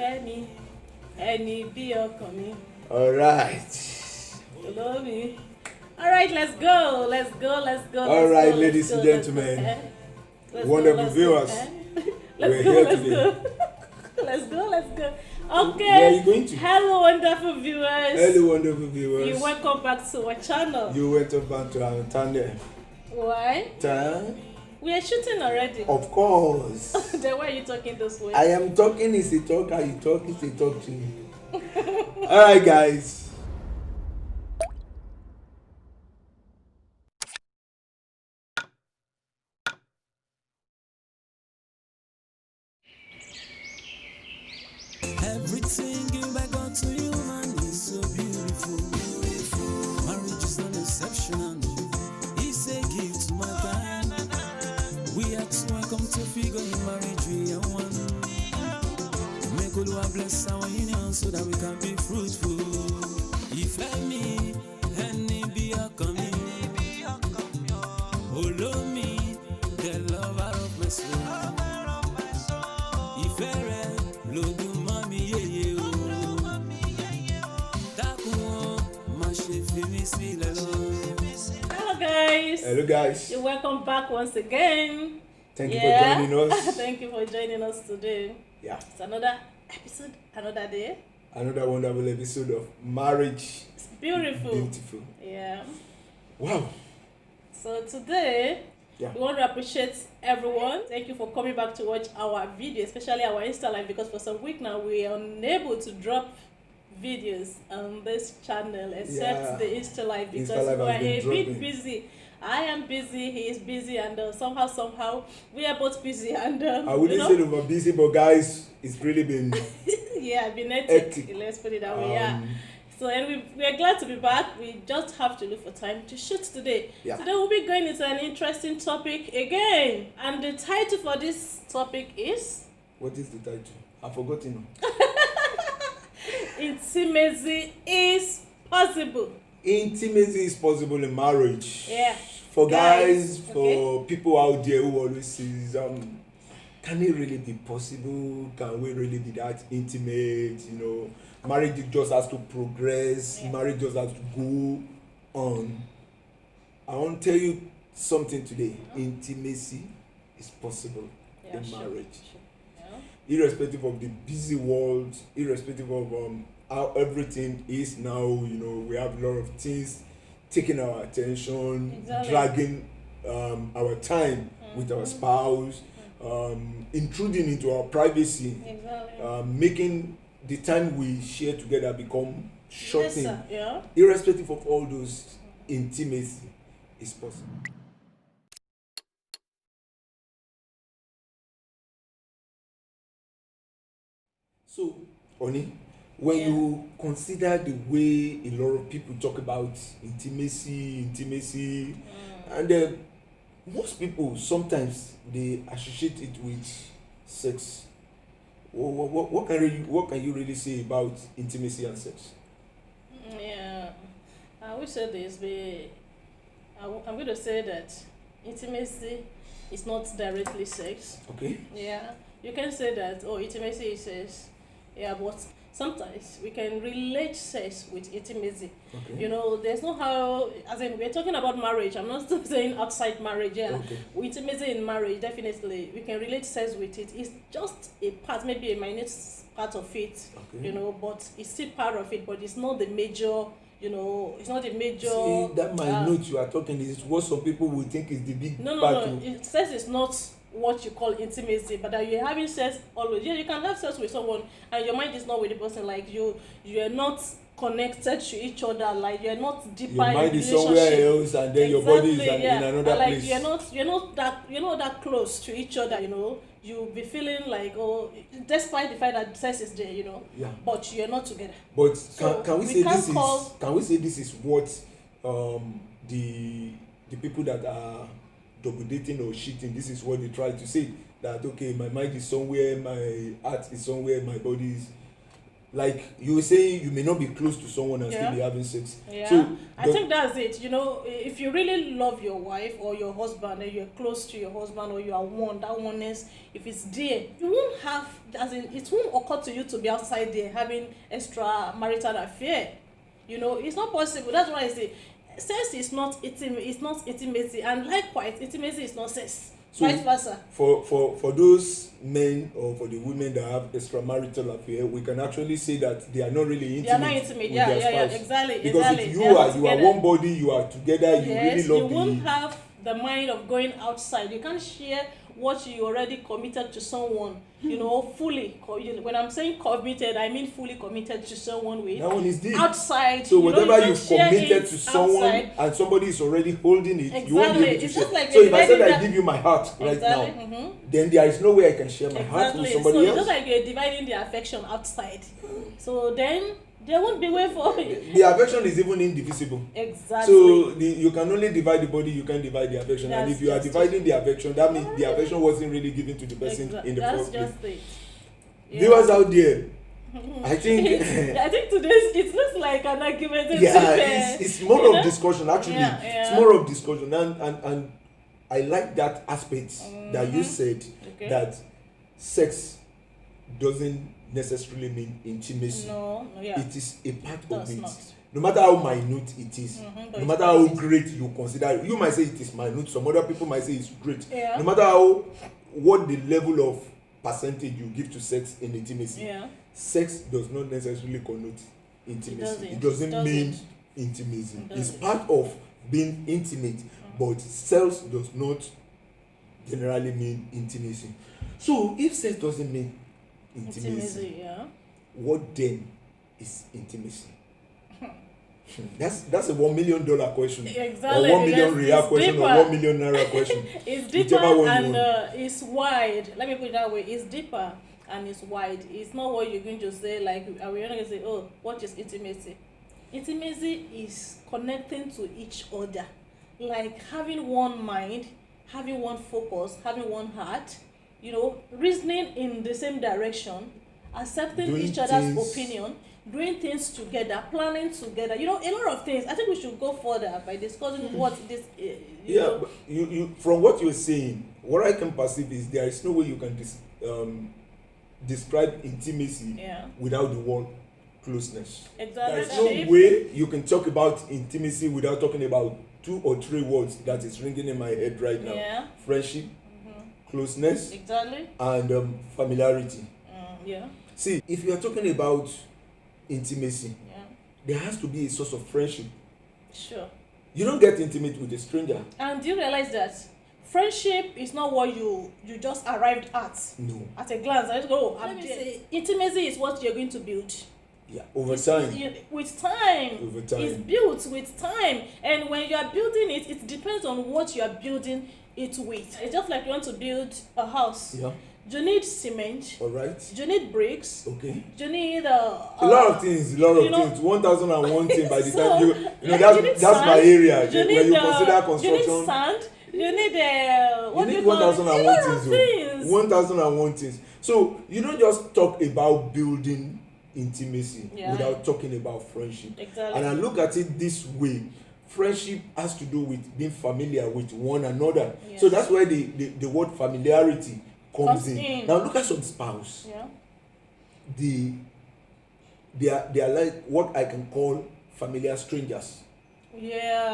Femi, MBwitSeyifunmi mi. All right. Follow me. All right, let's go. All right, ladies and gentlemen, wonderful viewers, we're here today. Let's go. Okay. Where are you going to? Hello, wonderful viewers. You're welcome back to our channel. You welcome back to our channel. Why? We are shooting already. Of course. Then why are you talking this way? I am talking, it's a talk, how you talk, it's a talk to you. All right, guys. Everything given by God to you, man, is so beautiful. Marriage is not exceptional. It's a gift to mankind. We are to welcome to figure in marriage, we are one. Make all bless our union so that we can be fruitful. If let me, MBwitSeyifunmi, follow me, the lover of my soul. If Hello guys. You're welcome back once again. Thank you for joining us. Thank you for joining us today. Yeah. It's another episode, another day. Another wonderful episode of Marriage. It's beautiful. Yeah. Wow. So today, we want to appreciate everyone. Thank you for coming back to watch our video, especially our Insta Live, because for some week now we are unable to drop videos on this channel except the Insta Live because we are a bit busy. I am busy, he is busy, and somehow we are both busy. And I wouldn't say we're busy, but guys, it's really been been hectic. Let's put it that way. So and we are glad to be back. We just have to look for time to shoot today. Today we'll be going into an interesting topic again, and the title for this topic is. What is the title? I've forgotten. Intimacy is possible. Intimacy is possible in marriage. Yeah. For guys, for people out there who always says, can it really be possible? Can we really be that intimate? You know, marriage just has to progress. Marriage just has to go on. I want to tell you something today. Intimacy is possible in marriage. Irrespective of the busy world, irrespective of how everything is now, you know, we have a lot of things taking our attention, dragging our time with our spouse, intruding into our privacy, making the time we share together become shortened. Irrespective of all those, intimacy is possible. So, Oni, when you consider the way a lot of people talk about intimacy, and most people sometimes they associate it with sex. What can you really say about intimacy and sex? I would say this, but I'm going to say that intimacy is not directly sex. Okay. Yeah, you can say that. Oh, intimacy is sex. Yeah, but sometimes we can relate sex with intimacy. You know, there's no how, as in, we're talking about marriage. I'm not saying outside marriage. With intimacy in marriage, definitely, we can relate sex with it. It's just a part, maybe a minute part of it, you know, but it's still part of it, but it's not the major, you know, it's not the major. See, that minute you are talking is what some people will think is the big part. No. Sex is not what you call intimacy, but that you're having sex always. You can have sex with someone and your mind is not with the person, like you are not connected to each other, like you're not deeper your mind in is somewhere else and then your body is in another like place. You're not that close to each other, you know. You'll be feeling like, oh, despite the fact that sex is there, you know, but you're not together. But can we say this is what the people that are double dating or cheating, this is what they try to say, that okay, my mind is somewhere, my heart is somewhere, my body is. like you were saying, you may not be close to someone and still be having sex. Yeah. So I think that's it. You know, if you really love your wife or your husband, and you're close to your husband, or you are one, that oneness, if it's there, you won't have, as in, it won't occur to you to be outside there having extra marital affair. You know, it's not possible. That's why I say, sex is not intimacy, and likewise, intimacy is not sex. So vice versa. For those men or for the women that have extramarital affair, we can actually say that they are not really intimate. They are not intimate. Yeah, exactly. Because if you are one body, you are together. You really love. You won't have the mind of going outside. You can't share what you already committed to someone. You know, fully. When I'm saying committed, I mean fully committed to someone with. That one is deep. Outside. So whatever you've committed to someone outside, and somebody is already holding it, exactly. You won't be able to share. Like so if I said I give you my heart right now, mm-hmm. then there is no way I can share my heart with somebody else. So it's just like you're dividing the affection outside. So then there won't be way for it. The affection is even indivisible. Exactly. So you can only divide the body, you can't divide the affection. And if you are dividing the affection, that means the affection wasn't really given to the person in the first place. That's just it. Yeah. Viewers out there, I think today it looks like an argument. It's more of discussion actually. It's more of discussion, and I like that aspect that you said, that sex doesn't necessarily mean intimacy. It is a part of it. No matter how minute it is, no matter how great you consider it, you might say it is minute, some other people might say it's great. No matter what the level of percentage you give to sex in intimacy, sex does not necessarily connote intimacy. It doesn't mean intimacy. It's part of being intimate, but sex does not generally mean intimacy. So if sex doesn't mean intimacy, what then is intimacy? That's a $1 million question. Exactly. Or 1 million real question, deeper. Or 1 million naira question. It's deeper and it's wide. Let me put it that way. It's deeper and it's wide. It's not what you're going to say, like, are we not going to say, oh, what is intimacy? Intimacy is connecting to each other. Like having one mind, having one focus, having one heart, you know, reasoning in the same direction, accepting each other's opinion, doing things together, planning together, you know, a lot of things. I think we should go further by discussing what this but you from what you're saying, what I can perceive is there is no way you can describe intimacy without the word closeness. Exactly. There is no way you can talk about intimacy without talking about 2 or 3 words that is ringing in my head right now. Friendship, closeness, and familiarity. See, if you are talking about intimacy, there has to be a source of friendship. Sure. You don't get intimate with a stranger. And do you realize that friendship is not what you just arrived at? No. At a glance, I just go, intimacy is what you're going to build. Over time. With time. Over time. It's built with time. And when you are building it, it depends on what you are building it with. It's just like you want to build a house. Do you need cement? All right. Do you need bricks? Okay. Do you need a lot of things? 1001 things by the time you that's my area. When you consider construction. You need sand. You need what you need 1001 things. 1001 things. So you don't just talk about building intimacy without talking about friendship. Exactly. And I look at it this way. Friendship has to do with being familiar with one another. So that's where the word familiarity comes in. Now look at some spouse. They are like what I can call familiar strangers.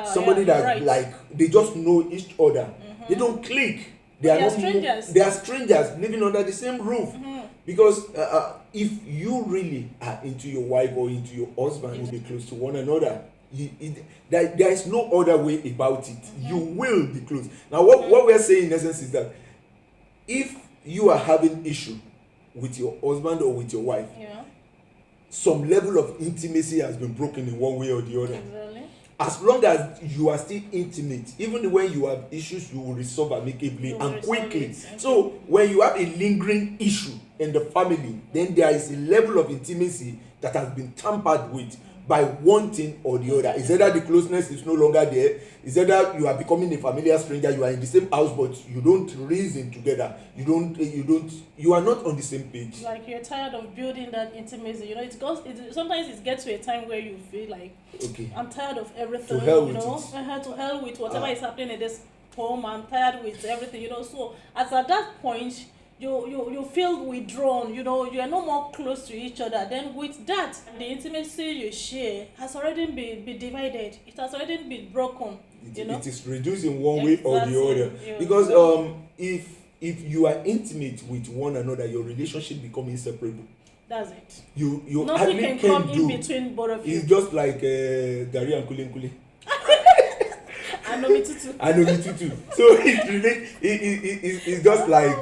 Somebody that like they just know each other. They don't click. They are strangers. They are strangers living under the same roof. Because if you really are into your wife or into your husband, you'll be close to one another. There is no other way about it. You will be close. Now what we are saying in essence is that if you are having issue with your husband or with your wife, some level of intimacy has been broken in one way or the other. Exactly. As long as you are still intimate, even when you have issues, you will resolve amicably and quickly. So when you have a lingering issue in the family, then there is a level of intimacy that has been tampered with. by one thing or the other. It's either the closeness is no longer there, it's either you are becoming a familiar stranger, you are in the same house but you don't reason together, you are not on the same page. Like you're tired of building that intimacy. Sometimes it gets to a time where you feel like, okay, I'm tired of everything. To hell with it. To hell with whatever is happening in this home. I'm tired with everything. So at that point, you feel withdrawn. You are no more close to each other. Then with that, the intimacy you share has already been divided. It has already been broken. It is reduced in one way or the other. Because if you are intimate with one another, your relationship becomes inseparable. That's it. You nothing can come in between both of you. It's just like Gary and Kuli. I know me too. So it's just like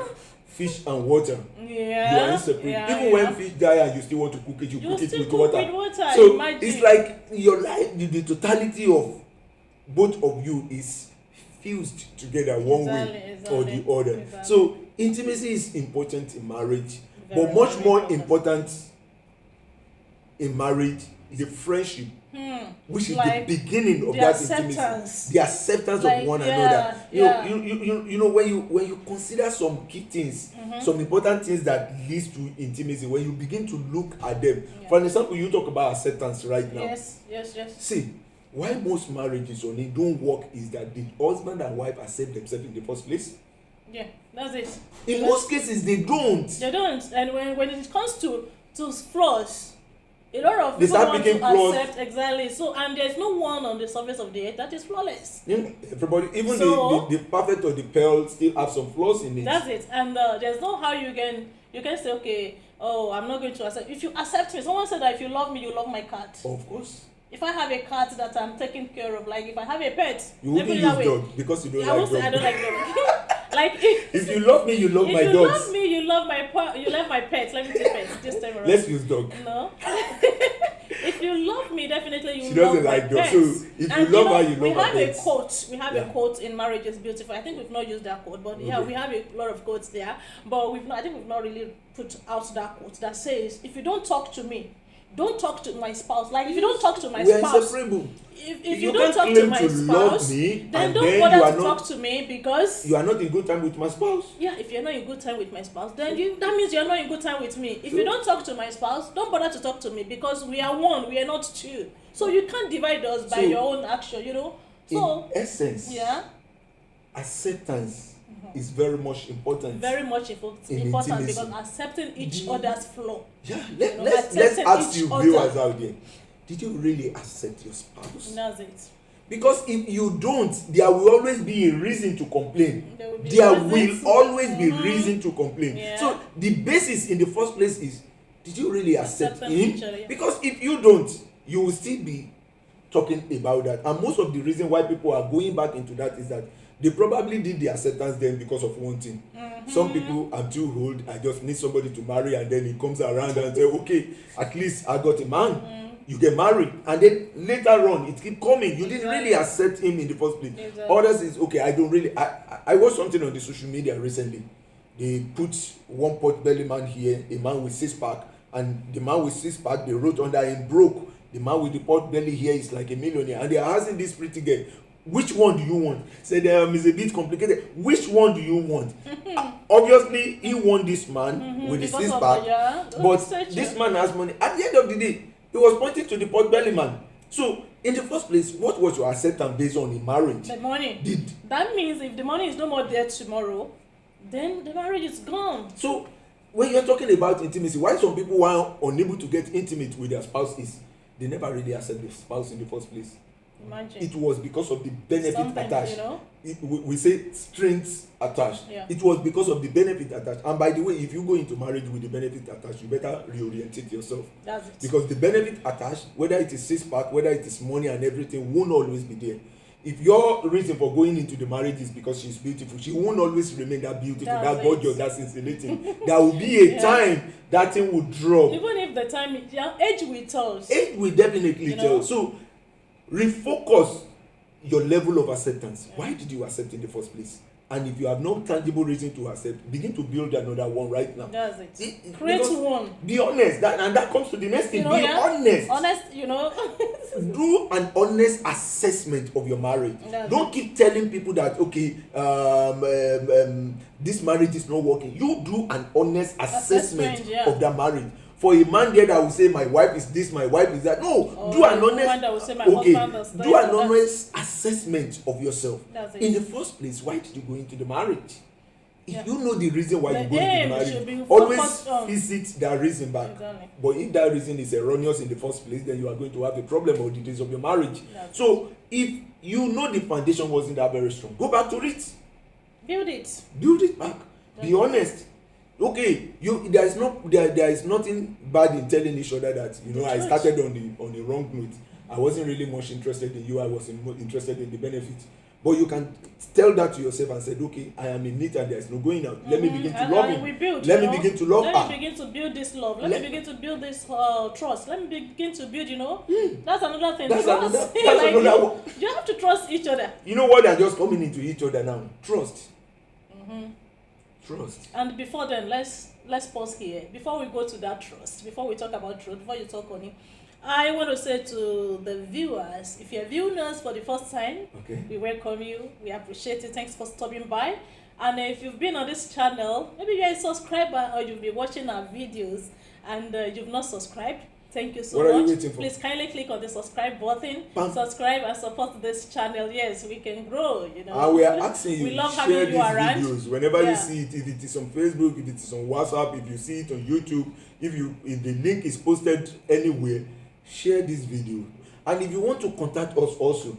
fish and water. Yeah. You are inseparable. Even when fish die and you still want to cook it, you cook it with water. So imagine. It's like your life, the totality of both of you is fused together one way or the other. Exactly. So intimacy is important in marriage, but much more important in marriage is the friendship, which is like the beginning of that intimacy, the acceptance of one another. You know when you consider some key things, some important things that leads to intimacy, when you begin to look at them. For example, you talk about acceptance right now. Yes. See, why most marriages only don't work is that the husband and wife accept themselves in the first place. Yeah, that's it. In most cases, they don't. And when it comes to flaws, a lot of people want to accept exactly. So, and there's no one on the surface of the earth that is flawless. Everybody, even the perfect or the pearl, still have some flaws in it. That's it. And there's no how you can say, okay, I'm not going to accept. If you accept me, someone said that if you love me, you love my cat. Of course. If I have a cat that I'm taking care of, like if I have a pet, you wouldn't use dog because you don't like dog. I don't like dog. Like if you love me, you love my dogs. If you love me, you love my pets. Let me take pets this time around. Let's use dog. No. If you love me, definitely you she love doesn't my like pets. Dog. So if you love her, you love her pets. We have a quote in Marriage is Beautiful. I think we've not used that quote, but we have a lot of quotes there. But I think we've not really put out that quote that says, if you don't talk to me, don't talk to my spouse. Like if you don't talk to my spouse, we are inseparable. If you don't talk to my spouse, then don't bother to talk to me because you are not in good time with my spouse. Yeah, if you're not in good time with my spouse, then that means you're not in good time with me. If you don't talk to my spouse, don't bother to talk to me because we are one, we are not two. So you can't divide us by your own action, So in essence, acceptance is very much important. Very much important because accepting each other's flaw. Yeah, let's ask you viewers out there. Did you really accept your spouse? That's it. Because if you don't, there will always be a reason to complain. There will always be reason to complain. Yeah. So the basis in the first place is, did you really accept him? Because if you don't, you will still be talking about that. And most of the reason why people are going back into that is that they probably did the acceptance then because of one thing. Some people are too old, I just need somebody to marry, and then he comes around and say, okay, at least I got a man. You get married, and then later on it keep coming. You didn't really accept him in the first place. Others is okay, I don't really. I watched something on the social media recently. They put one pot belly man here, a man with 6-pack, and the man with 6-pack, they wrote under him broke. The man with the pot belly here is like a millionaire, and they are asking this pretty girl, which one do you want? Said it's a bit complicated. Which one do you want? Obviously, he want this man with the 6-pack, but this man has money. At the end of the day, he was pointing to the pot belly man. So, in the first place, what was your acceptance based on in marriage? The money. That means if the money is no more there tomorrow, then the marriage is gone. So, when you're talking about intimacy, why some people are unable to get intimate with their spouse is they never really accept the spouse in the first place. Imagine. It was because of the benefit attached. We say strings attached. Yeah. It was because of the benefit attached. And by the way, if you go into marriage with the benefit attached, you better reorientate yourself. That's it. Because the benefit attached, whether it is 6-pack, whether it is money and everything, won't always be there. If your reason for going into the marriage is because she's beautiful, she won't always remain that beautiful, that gorgeous, that's insulating. There will be a time that thing will drop. Even if the time, age will tell. Age will definitely tell. So, refocus your level of acceptance. Why did you accept in the first place? and if you have no tangible reason to accept, begin to build another one right now. That's it. Create one. Be honest. And that comes to the next thing. Be honest. Honest, Do an honest assessment of your marriage. Don't keep telling people that, okay, this marriage is not working. You do an honest assessment of that marriage. For a man there that will say, my wife is this, my wife is that. No, do an honest. Do an honest assessment of yourself. In the first place, why did you go into the marriage? If you know the reason why you go into the marriage, always visit that reason back. Exactly. But if that reason is erroneous in the first place, then you are going to have a problem all the days of your marriage. So if you know the foundation wasn't that very strong, go back to it. Build it back. Be honest. Okay, there is nothing bad in telling each other that I started on the wrong note. I wasn't really much interested in you. I was interested in the benefits. But you can tell that to yourself and say, okay, I am in it and there is no going out. Let me begin to love him. Let me begin to love her. Let me begin to build this love. Let me begin to build this trust. Let me begin to build, That's another thing. That's another one. You have to trust each other. You know what? They're just coming into each other now. Trust. Trust. And before then, let's pause here. Before we go to that trust, before we talk about trust, before you talk on it, I want to say to the viewers, if you're viewing us for the first time, we welcome you. We appreciate it. Thanks for stopping by. And if you've been on this channel, maybe you're a subscriber or you've been watching our videos and you've not subscribed, thank you so much. What are you waiting for? Please kindly click on the subscribe button, subscribe and support this channel. Yes, we can grow, And we are asking you to share these videos whenever you see it. If it is on Facebook, if it is on WhatsApp, if you see it on YouTube, if the link is posted anywhere, share this video. And if you want to contact us also,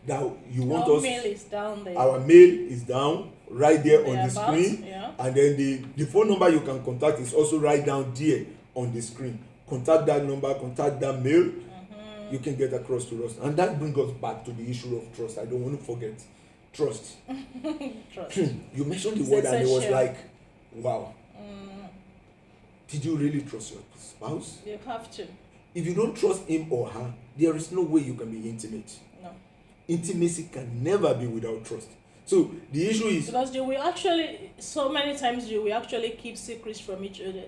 that you want us, mail is down there. Our mail is down right there on the screen. And then the phone number you can contact is also right down there on the screen. Contact that number, contact that mail. You can get across to us. And that brings us back to the issue of trust. I don't want to forget trust. Trust. You mentioned the word and it was like, wow. Did you really trust your spouse? You have to. If you don't trust him or her, there is no way you can be intimate. No. Intimacy can never be without trust. So the issue is, because you will actually, so many times you will actually keep secrets from each other,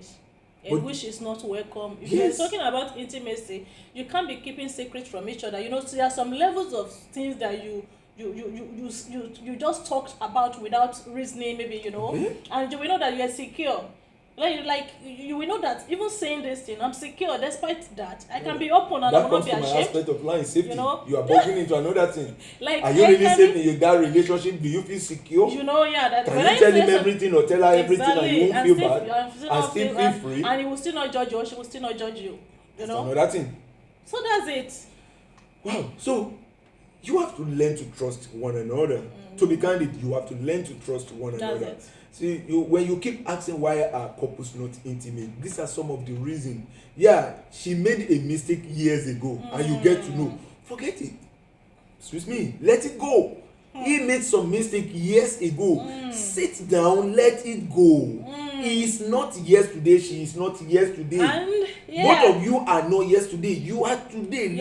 which is not welcome. If you're talking about intimacy, you can't be keeping secrets from each other. So there are some levels of things that you just talked about without reasoning, maybe, and you will know that you are secure. Like you will know that even saying this thing, I'm secure. Despite that, I can be open and I will not be ashamed. That comes to my aspect of lying, safety. You are bumping into another thing. Are you really safe in that relationship? Do you feel secure? Can you tell him everything or tell her everything and you won't feel bad and still feel free? And he will still not judge you, or she will still not judge you. That's another thing. So that's it. Wow. So you have to learn to trust one another. To be candid, you have to learn to trust one another. That's it. See, when you keep asking why are couples not intimate, these are some of the reasons. Yeah, she made a mistake years ago, and you get to know. Forget it. Excuse me. Let it go. He made some mistake years ago. Sit down. Let it go. He is not yesterday. She is not yesterday. And both of you are not yesterday. You are today.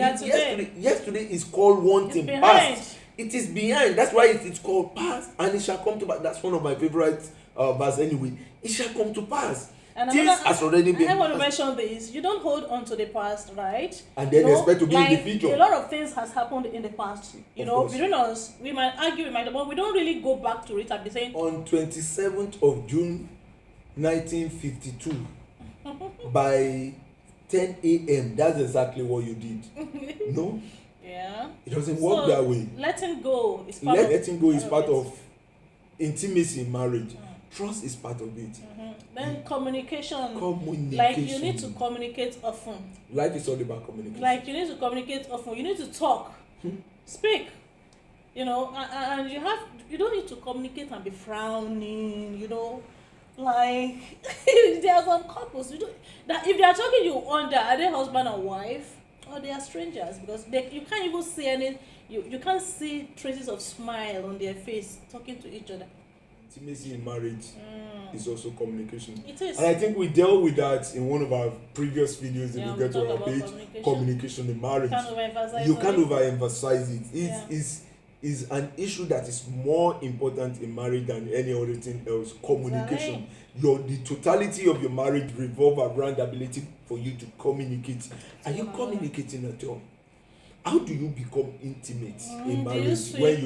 Yesterday is called one thing past. It is behind. That's why it's called past, and it shall come to pass. That's one of my favorite verse anyway. It shall come to pass. And things has already been. I want to mention this. You don't hold on to the past, right? And then expect to be in the future. A lot of things has happened in the past. Between us, we might argue, but we don't really go back to it and be saying. On 27th of June, 1952, by 10 a.m., that's exactly what you did. No? Yeah. It doesn't work that way. Letting go is part of intimacy in marriage. Trust is part of it. Then communication. Like you need to communicate often. Life is all about communication. Like you need to communicate often. You need to talk. Speak. And you don't need to communicate and be frowning, Like there are some couples that if they are talking you wonder, are they husband and wife? Or they are strangers, because you can't even see you can't see traces of smile on their face talking to each other. Intimacy in marriage is also communication. It is. And I think we dealt with that in one of our previous videos. If you get to our page, communication in marriage. You can't overemphasize it. is an issue that is more important in marriage than any other thing else. Communication. The totality of your marriage revolve around the ability for you to communicate. Are you communicating at all? How do you become intimate in marriage when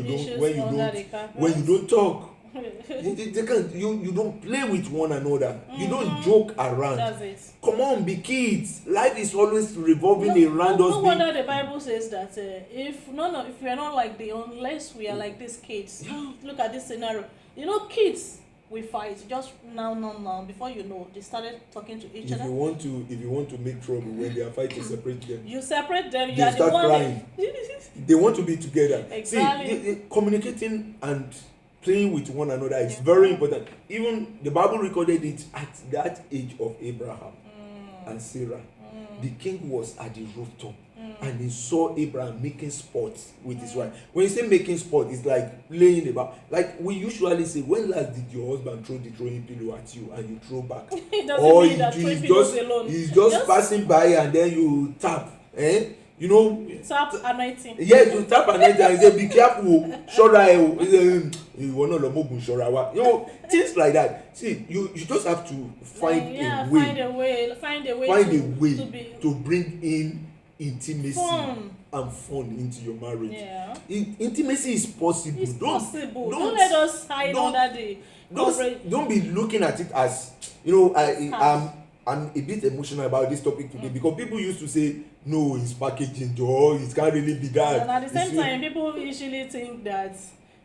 you don't talk? You don't play with one another. You don't joke around. That's it. Come on, be kids. Life is always revolving around us. No wonder the Bible says that if we are not like unless we are like these kids. Look at this scenario. Kids, we fight just now. Before you know, they started talking to each other. If you want to make trouble when they are fighting, separate them. You separate them. They start crying. They want to be together. Exactly. See, communicating and playing with one another is very important. Even the Bible recorded it at that age of Abraham and Sarah. The king was at the rooftop and he saw Abraham making sports with his wife. When you say making sport, it's like playing about. Like we usually say, when last did your husband throw the throwing pillow at you and you throw back? It doesn't mean that throwing pillows alone. He's just passing by and then you tap. Tap anointing. Yes, you tap anointing and say, be careful. Things like that. See, you just have to find a way to bring in intimacy and fun into your marriage. Yeah. Intimacy is possible. It's possible. Don't let us hide under the coverage. Don't be looking at it as I'm a bit emotional about this topic today because people used to say, no, it's packaging, it can't really be that. And at the same time, people usually think that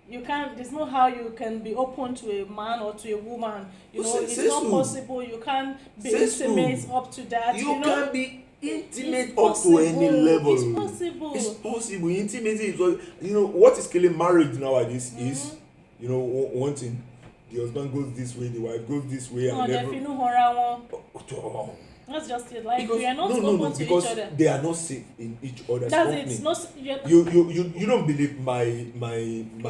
there's no how you can be open to a man or to a woman. It's not possible. You can't be intimate up to that. You can't be intimate up to any level. It's possible. It's possible. Intimacy is what is killing marriage nowadays is one thing. The husband goes this way, the wife goes this way, that's just it. Like we are not open to each other. They are not safe in each other's company. You don't believe my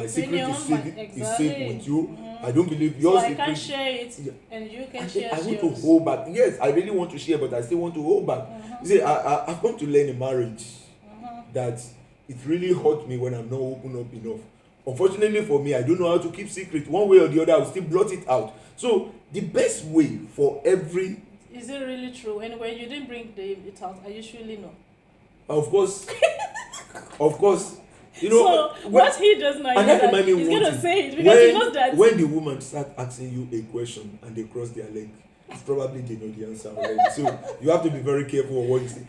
secret is safe with you. I don't believe yours. So I can't share it, and you can share. I want to hold back. Yes, I really want to share, but I still want to hold back. You see, I've come to learn in marriage that it really hurt me when I'm not open up enough. Unfortunately for me, I don't know how to keep secret. One way or the other, I will still blot it out. So the best way for every... Is it really true? And when you didn't bring it out, I usually know. Of course. Of course. So what he does now, he's going to say it because he knows that... When the woman starts asking you a question and they cross their leg, it's probably they know the answer already. So you have to be very careful of what you say.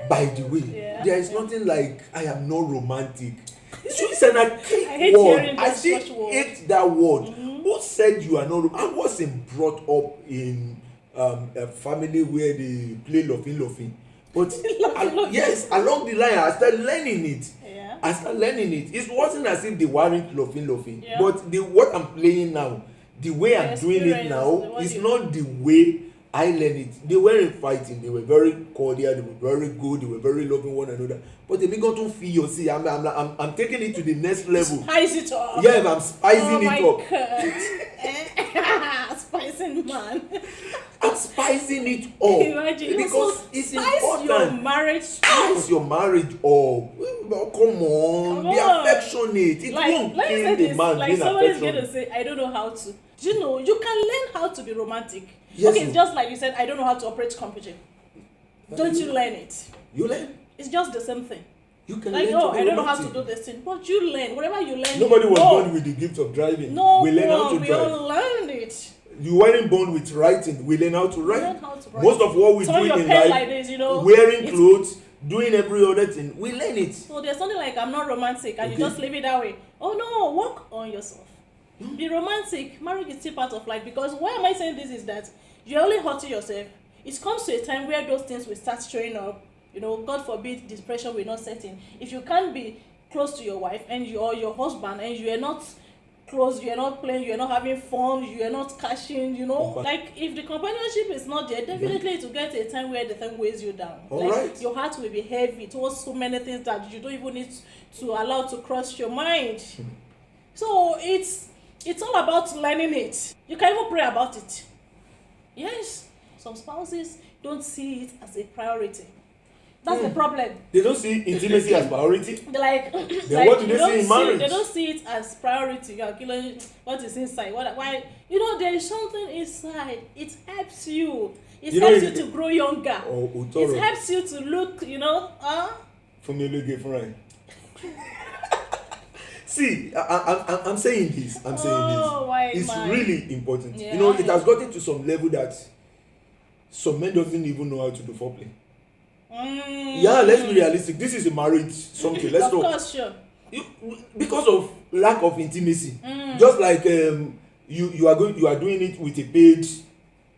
By the way, there is nothing like, I am not romantic. It's an archaic word. I still hate that word. Who said you are not? I wasn't brought up in a family where they play loving. But yes, along the line, I started learning it. It wasn't as if they weren't loving. Yeah. But what I'm playing now, the way I'm doing it now, is not the way I learned it. They weren't fighting. They were very cordial. They were very good. They were very loving one another. But they began to feel. See, I'm taking it to the next level. Spice it up. Yeah, I'm spicing it up. Spicing man. I'm spicing it up. Imagine, because it's important. Your marriage. Spice your marriage up. Come on. Be affectionate. It won't kill the man being somebody's going to say, I don't know how to. Do you know, you can learn how to be romantic. Yes, okay, it's just like you said, I don't know how to operate computer. Don't you learn it? You learn? It's just the same thing. You can like, learn to be I don't know how romantic. to do this thing. But you learn. Whatever you learn. Nobody was born with the gift of driving. No, we learn how to we drive. all learned it. You weren't born with writing. We learn how to write. Learn how to write. Most of what we do in life, like this, wearing clothes, doing every other thing, we learn it. So there's something like, I'm not romantic, and you just leave it that way. Oh no, work on yourself. Be romantic. Marriage is still part of life. Because why am I saying this is that you're only hurting yourself. It comes to a time where those things will start showing up. God forbid depression will not set in. If you can't be close to your wife and your husband, and you are not close, you are not playing, you are not having fun, you are not cashing, like if the companionship is not there, definitely it will get to a time where the thing weighs you down. Your heart will be heavy towards so many things that you don't even need to allow to cross your mind. So it's all about learning it. You can even pray about it. Yes, some spouses don't see it as a priority. That's the problem. They don't see intimacy as priority. They're like, Then what do they see in marriage? They don't see it as priority. You are killing what is inside. Why? There is something inside. It helps you. It helps you to grow younger. It helps you to look, For me, look different. See, I'm saying this. It's really important. Yeah. It has gotten to some level that some men doesn't even know how to do foreplay. Yeah, let's be realistic. This is a marriage something. Let's talk. Of course, sure. Because of lack of intimacy, just like you are doing it with a paid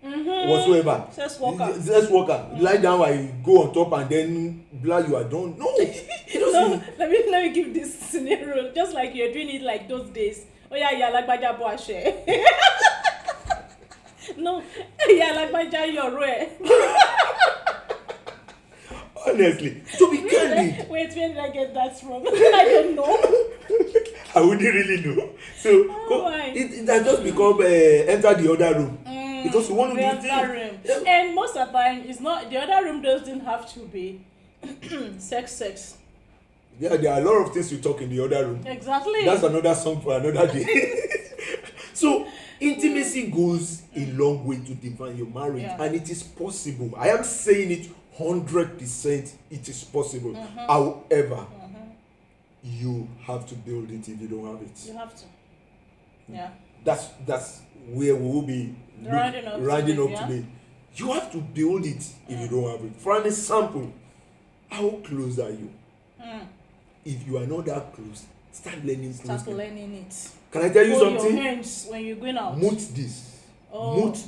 whatsoever. Sex worker. Lie down while you go on top and then blah, you are done. No, no. Let me give this scenario. Just like you're doing it like those days. Oh yeah, like Baja Boashe. No, yeah, like Baja Yore. Honestly, to be candid. Wait, where did I get that from? I don't know. I wouldn't really know. So it has just become enter the other room. Because you want to do things. Yeah. And most of the time, it's not, the other room doesn't have to be sex. Yeah, there are a lot of things you talk in the other room. Exactly. That's another song for another day. So intimacy goes a long way to define your marriage, and it is possible. I am saying it 100%. It is possible. However, you have to build it if you don't have it. You have to. Yeah. That's where we will be rounding up today. You have to build it if you don't have it. For an example, how close are you? If you are not that close, start learning it. Can I tell you something? Hold your hands when you're going out. Mute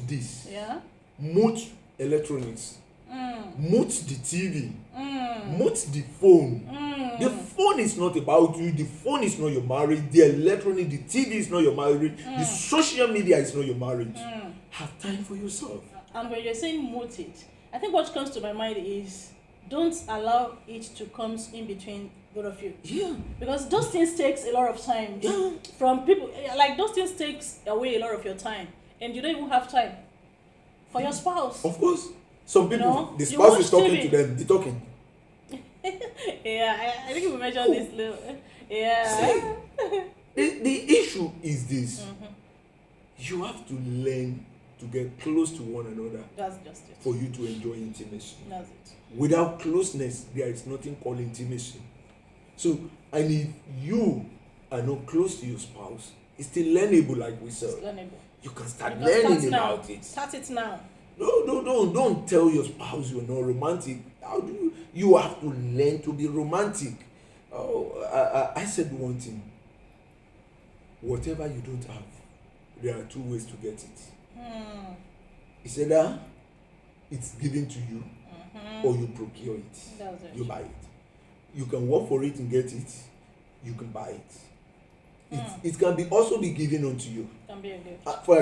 this. Yeah. Mute electronics. Mute the TV. Mute the phone. The phone is not about you. The phone is not your marriage. The electronic, the TV is not your marriage. The social media is not your marriage. Have time for yourself. And when you're saying mute it, I think what comes to my mind is don't allow it to come in between both of you. Yeah. Because those things takes a lot of time. Yeah. From people, like those things takes away a lot of your time, and you don't even have time for your spouse. Of course. Some people, the spouse is talking TV. to them. They're talking. Yeah, I think we mentioned this little. Yeah. The issue is this. You have to learn to get close to one another. That's just it. For you to enjoy intimacy. That's it. Without closeness, there is nothing called intimacy. So, and if you are not close to your spouse, it's still learnable, like we said. It's learnable. You can start learning about it. Start it now. No, don't tell your spouse you're not romantic. How do you? You have to learn to be romantic. I said one thing. Whatever you don't have, there are two ways to get it. It's either it's given to you, or you procure it. That's it. You buy it. You can work for it and get it. You can buy it. It can also be given unto you. Can be a gift. For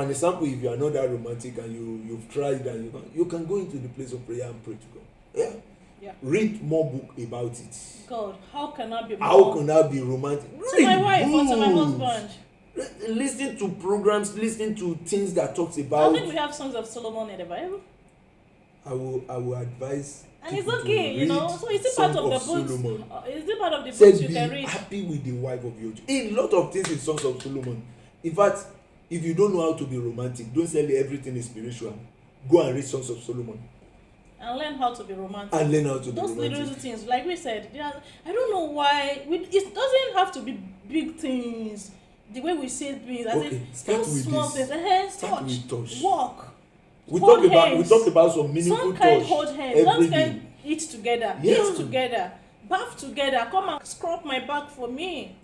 an example, if you are not that romantic and you've tried and you can go into the place of prayer and pray to God. Yeah. Read more book about it. God, how can I be romantic? To my wife or to my husband. Listen to programs, listen to things that talks about. I think we have Songs of Solomon in the Bible. I will advise. And it's okay, So is it part of the books? Is it part of the books you can read? Be happy with the wife of your choice. A lot of things in Songs of Solomon. In fact, if you don't know how to be romantic, don't say everything is spiritual. Go and read Songs of Solomon. And learn how to be romantic. Those little things, like we said, I don't know why. It doesn't have to be big things. The way we say things, start with small this. Things. Start with touch. Walk. We talked about some meaningful touch. Some kind hold hands. Some kind eat together. Yeah. Eat together. Bath together. Come and scrub my back for me.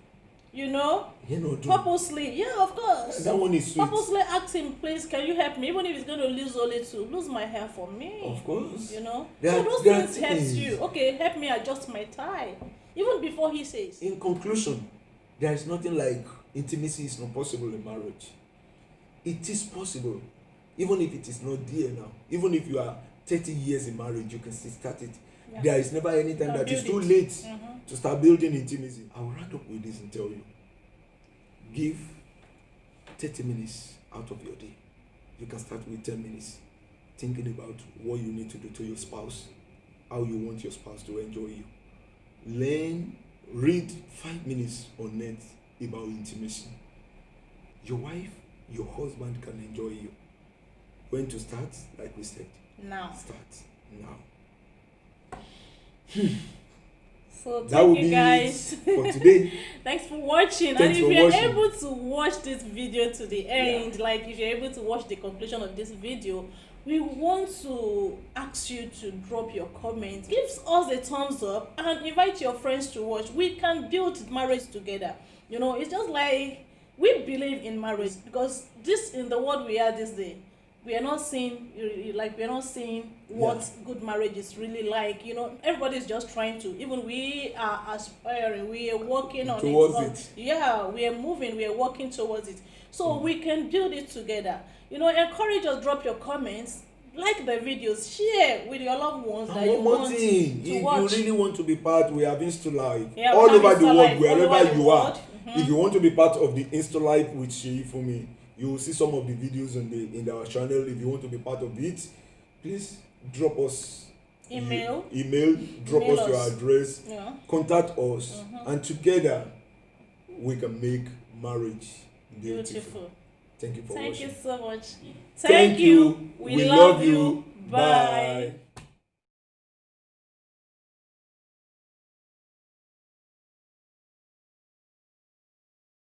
Purposely. Yeah, of course. That one is sweet. Purposely ask him, please, can you help me? Even if it's going to lose my hair for me. Of course. So those things help you. Okay, help me adjust my tie. Even before he says. In conclusion, there is nothing like intimacy is not possible in marriage. It is possible. Even if it is not there now. Even if you are 30 years in marriage, you can still start it. Yeah. There is never any time that is too late to start building intimacy. I will round up with this and tell you. Give 30 minutes out of your day. You can start with 10 minutes thinking about what you need to do to your spouse. how you want your spouse to enjoy you. Read 5 minutes on net about intimacy. Your wife, your husband can enjoy you. When to start? Like we said. Now. Start now. So thank you guys for today. Thanks for watching. Thanks and if you're able to watch this video to the end, like if you're able to watch the conclusion of this video, we want to ask you to drop your comments, give us a thumbs up, and invite your friends to watch. We can build marriage together. You know, it's just like we believe in marriage, because this, in the world we are this day, we are not seeing what good marriage is really like. You know, everybody's just trying to, even we are aspiring, we are working on it. Yeah, we are moving, we are working towards it. So we can build it together. You know, encourage us, drop your comments, like the videos, share with your loved ones that you want to watch. If you really want to be part, we have Insta Live all over the world, wherever you are. Mm-hmm. If you want to be part of the Insta Live with Seyifunmi, you will see some of the videos in our channel. If you want to be part of it, please drop us email, drop us your address, contact us, and together we can make marriage beautiful. Thank you for watching. Thank you so much. Thank you. We love you. Bye.